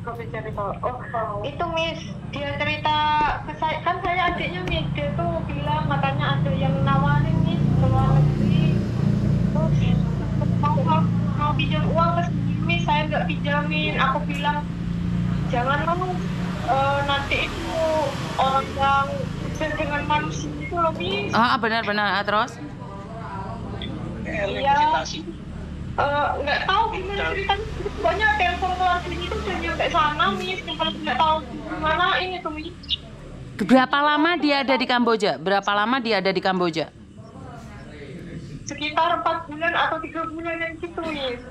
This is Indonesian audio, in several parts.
Kopi cerita. Oh, itu Miss, dia cerita ke saya, kan saya adiknya Miss, dia tuh bilang katanya ada yang nawarin Miss ke luar negeri. Terus mau pinjam uang ke sini Miss, saya nggak pinjamin. Aku bilang jangan lu nanti itu orang yang sukses dengan manusia itu loh Miss. Benar-benar. Terus? Iya. Nggak tahu gimana ceritanya, pokoknya telepon keluarga itu udah nyampe sana Miss, kalau nggak tahu gimana ini tuh Miss. Berapa lama dia ada di Kamboja? Berapa lama dia ada di Kamboja? Sekitar 4 bulan atau 3 bulan yang gitu Miss.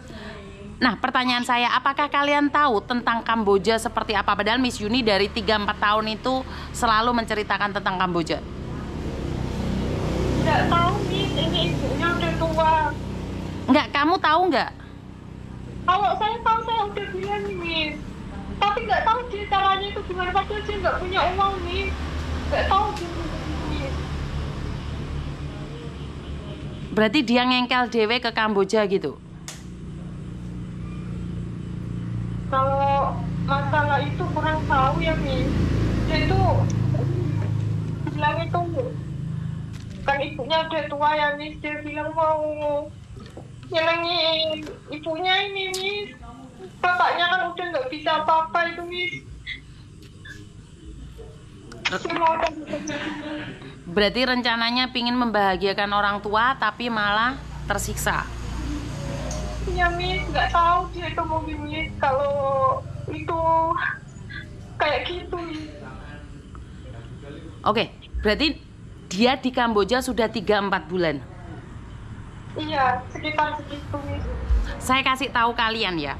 Nah, pertanyaan saya, apakah kalian tahu tentang Kamboja seperti apa? Padahal Miss Yuni dari 3-4 tahun itu selalu menceritakan tentang Kamboja. Nggak tahu Miss, ini ibunya udah tua. Enggak, kamu tahu nggak? Kalau saya tahu saya udah bilang Miss, tapi nggak tahu dia caranya itu gimana, padahal dia nggak punya uang Miss. Nggak tahu gimana Miss. Berarti dia ngengkel dewe ke Kamboja gitu? Kalau masalah itu kurang tahu ya Miss. Dia itu bilang itu kan ibunya udah tua ya Miss, dia bilang mau nyenengin ibunya ini Miss. Bapaknya kan udah nggak bisa apa-apa itu Miss. Berarti rencananya pingin membahagiakan orang tua tapi malah tersiksa. Ya Miss, nggak tahu dia itu mau gimana kalau itu kayak gitu Miss. Oke, berarti dia di Kamboja sudah 3-4 bulan. Iya, sekitar segitu Miss. Saya kasih tahu kalian ya,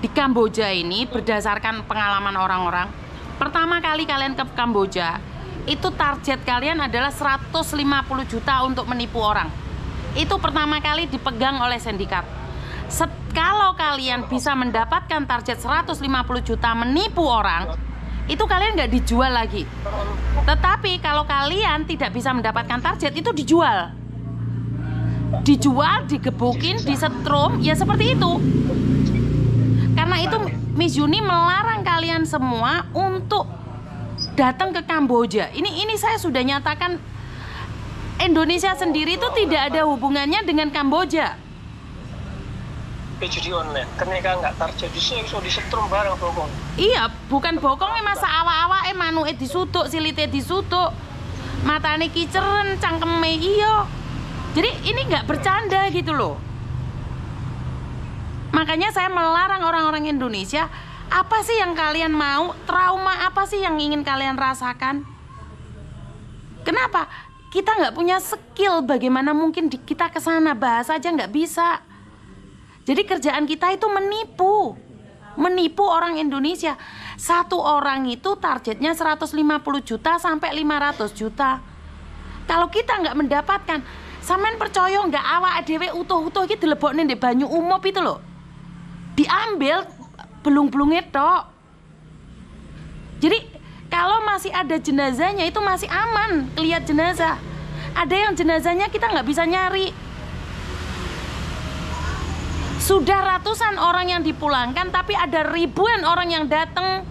di Kamboja ini berdasarkan pengalaman orang-orang, pertama kali kalian ke Kamboja, itu target kalian adalah 150 juta untuk menipu orang. Itu pertama kali dipegang oleh sindikat. Kalau kalian bisa mendapatkan target 150 juta menipu orang, itu kalian nggak dijual lagi. Tetapi kalau kalian tidak bisa mendapatkan target, itu dijual, digebukin, disetrum, ya seperti itu. Karena itu Miss Yuni melarang kalian semua untuk datang ke Kamboja. Ini saya sudah nyatakan, Indonesia sendiri itu tidak ada hubungannya dengan Kamboja. Judi online, ketika nggak target bisa disetrum bareng bokong. Iya, bukan bokongnya masa awak-awak manuke disuduk, silite disuduk, matane kiceren, cangkeme iya. Jadi ini nggak bercanda gitu loh. Makanya saya melarang orang-orang Indonesia, apa sih yang kalian mau? Trauma apa sih yang ingin kalian rasakan? Kenapa? Kita nggak punya skill, bagaimana mungkin kita ke sana, bahasa aja nggak bisa. Jadi kerjaan kita itu menipu orang Indonesia. Satu orang itu targetnya 150 juta sampai 500 juta. Kalau kita nggak mendapatkan, sampean percaya nggak awak dhewe utuh-utuh iki dilebokne ndek banyu umum itu loh. Diambil belung-belungnya tok. Jadi kalau masih ada jenazahnya itu masih aman, lihat jenazah. Ada yang jenazahnya kita nggak bisa nyari. Sudah ratusan orang yang dipulangkan, tapi ada ribuan orang yang datang.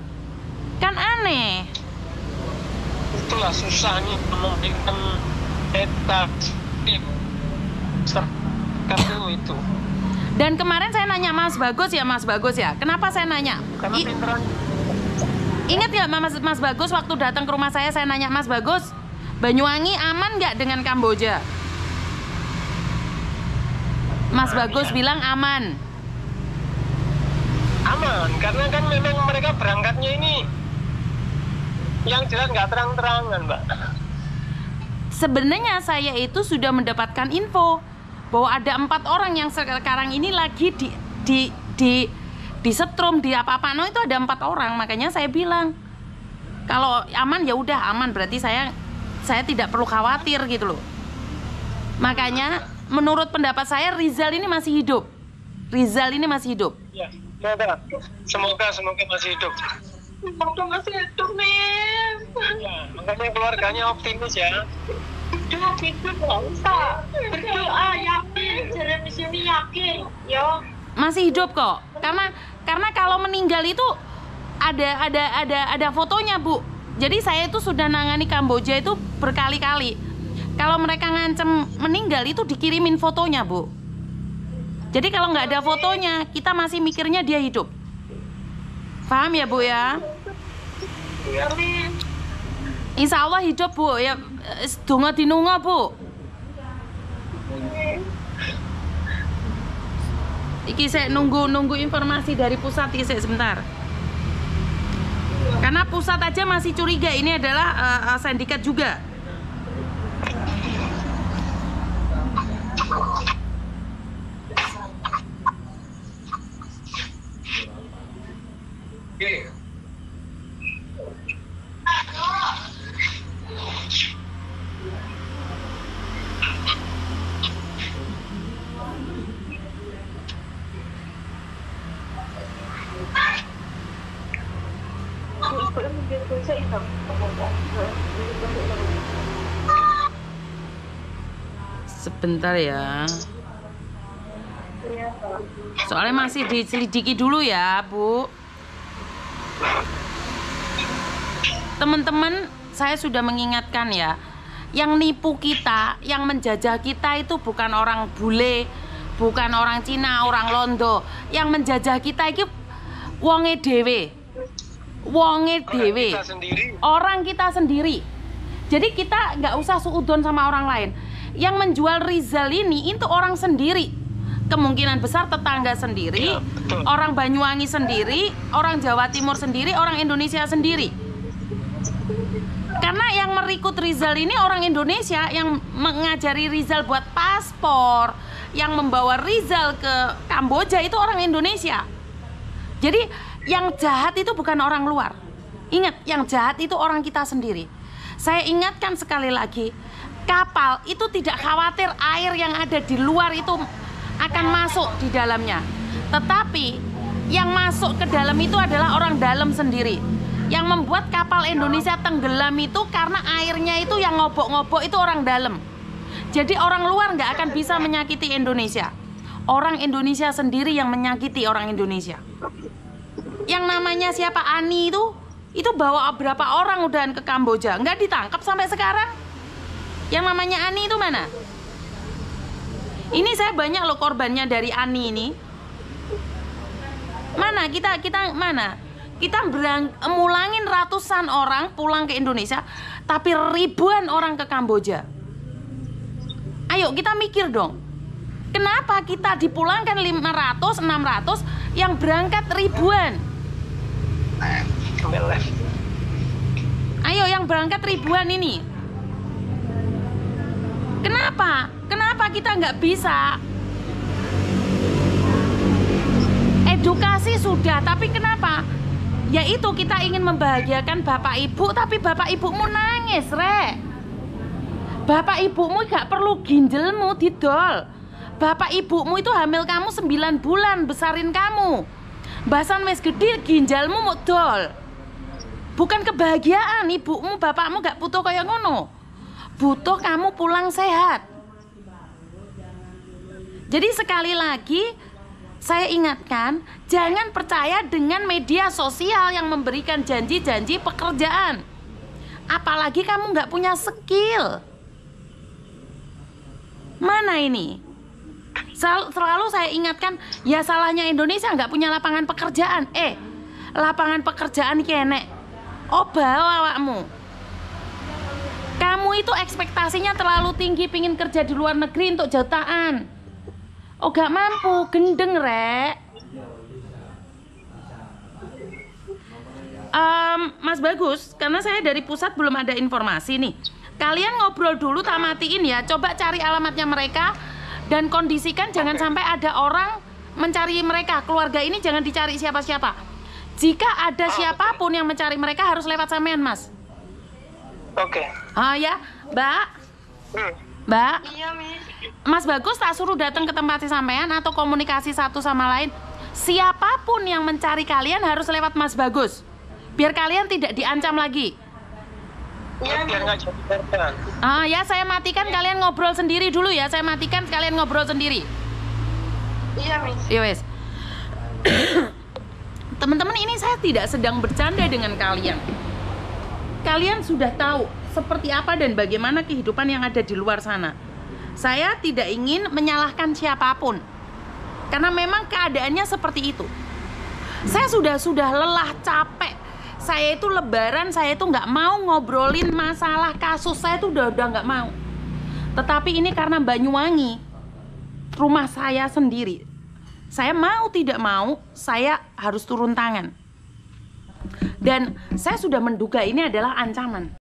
Kan aneh. Itulah susahnya memberikan data kartu itu. Dan kemarin saya nanya Mas Bagus ya, kenapa saya nanya? Karena pinteran. Ingat nggak Mas Bagus waktu datang ke rumah saya nanya Mas Bagus, Banyuwangi aman nggak dengan Kamboja? Mas Bagus bilang aman. Aman, karena kan memang mereka berangkatnya ini yang jelas nggak terang-terangan, Mbak. Sebenarnya saya itu sudah mendapatkan info bahwa ada 4 orang yang sekarang ini lagi di setrum, di apa-apa. No, itu ada 4 orang, makanya saya bilang kalau aman ya udah aman, berarti saya tidak perlu khawatir gitu loh. Makanya menurut pendapat saya Rizal ini masih hidup. Ya, semoga masih hidup. Semoga masih hidup nih. Ya, makanya keluarganya optimis ya. Hidup nggak usah berdoa, yakin, jadi di sini yakin, yo. Masih hidup kok. Karena kalau meninggal itu ada fotonya, Bu. Jadi saya itu sudah nangani Kamboja itu berkali-kali. Kalau mereka ngancem meninggal itu dikirimin fotonya, Bu. Jadi kalau nggak ada fotonya, kita masih mikirnya dia hidup. Paham ya, Bu ya? Amin. Insya Allah hidup, Bu. Ya, donga dinunga, Bu. Iki saya nunggu informasi dari pusat iki sebentar. Karena pusat aja masih curiga ini adalah sindikat juga. Sebentar ya. Soalnya masih diselidiki dulu ya, Bu. Teman-teman, saya sudah mengingatkan ya. Yang nipu kita, yang menjajah kita itu bukan orang bule, bukan orang Cina, orang Londo. Yang menjajah kita itu wonge dhewe. Wonge dhewe. Orang kita sendiri. Jadi kita nggak usah suudon sama orang lain. Yang menjual Rizal ini itu orang sendiri. Kemungkinan besar tetangga sendiri, ya, orang Banyuwangi sendiri, orang Jawa Timur sendiri, orang Indonesia sendiri. Karena yang merikut Rizal ini orang Indonesia, yang mengajari Rizal buat paspor, yang membawa Rizal ke Kamboja itu orang Indonesia. Jadi yang jahat itu bukan orang luar. Ingat, yang jahat itu orang kita sendiri. Saya ingatkan sekali lagi, kapal itu tidak khawatir air yang ada di luar itu akan masuk di dalamnya. Tetapi yang masuk ke dalam itu adalah orang dalam sendiri. Yang membuat kapal Indonesia tenggelam itu karena airnya itu yang ngobok-ngobok itu orang dalam. Jadi orang luar nggak akan bisa menyakiti Indonesia. Orang Indonesia sendiri yang menyakiti orang Indonesia. Yang namanya siapa, Ani itu bawa berapa orang udahan ke Kamboja, nggak ditangkap sampai sekarang. Yang namanya Ani itu mana? Ini saya banyak loh korbannya dari Ani ini. Mana kita mana? Kita mulangin ratusan orang pulang ke Indonesia, tapi ribuan orang ke Kamboja. Ayo kita mikir dong. Kenapa kita dipulangkan 500, 600, yang berangkat ribuan? Ayo yang berangkat ribuan ini. Kenapa? Kenapa kita nggak bisa? Edukasi sudah, tapi kenapa? Yaitu kita ingin membahagiakan bapak ibu, tapi bapak ibumu nangis, Rek. Bapak ibumu gak perlu ginjalmu didol. Bapak ibumu itu hamil kamu 9 bulan, besarin kamu. Basan wis gede, ginjalmu mau dol. Bukan kebahagiaan, ibumu, bapakmu gak butuh kayak ngono. Butuh kamu pulang sehat. Jadi sekali lagi saya ingatkan, jangan percaya dengan media sosial yang memberikan janji-janji pekerjaan. Apalagi kamu nggak punya skill. Mana ini? Selalu saya ingatkan, ya salahnya Indonesia nggak punya lapangan pekerjaan. Lapangan pekerjaan kene. Oh bawa awakmu. Kamu itu ekspektasinya terlalu tinggi, pingin kerja di luar negeri untuk jutaan. Oh gak mampu, gendeng, Rek. Mas Bagus, karena saya dari pusat belum ada informasi nih. Kalian ngobrol dulu, tak matiin ya. Coba cari alamatnya mereka dan kondisikan jangan sampai ada orang mencari mereka. Keluarga ini jangan dicari siapa-siapa. Jika ada siapapun yang mencari mereka harus lewat sampean, Mas. Oke. Ya, Mbak. Mbak. Iya, Miss. Mas Bagus tak suruh datang ke tempat si sampean atau komunikasi satu sama lain. Siapapun yang mencari kalian harus lewat Mas Bagus. Biar kalian tidak diancam lagi. Biar nggak jadi korban. Ya, saya matikan, kalian ngobrol sendiri dulu ya. Saya matikan, kalian ngobrol sendiri. Iya, Miss. Iya, wes. Teman-teman, ini saya tidak sedang bercanda dengan kalian. Kalian sudah tahu seperti apa dan bagaimana kehidupan yang ada di luar sana. Saya tidak ingin menyalahkan siapapun, karena memang keadaannya seperti itu. Saya sudah lelah, capek. Saya itu lebaran, saya itu nggak mau ngobrolin masalah kasus. Saya itu udah nggak mau. Tetapi ini karena Banyuwangi, rumah saya sendiri. Saya mau tidak mau, saya harus turun tangan. Dan saya sudah menduga ini adalah ancaman.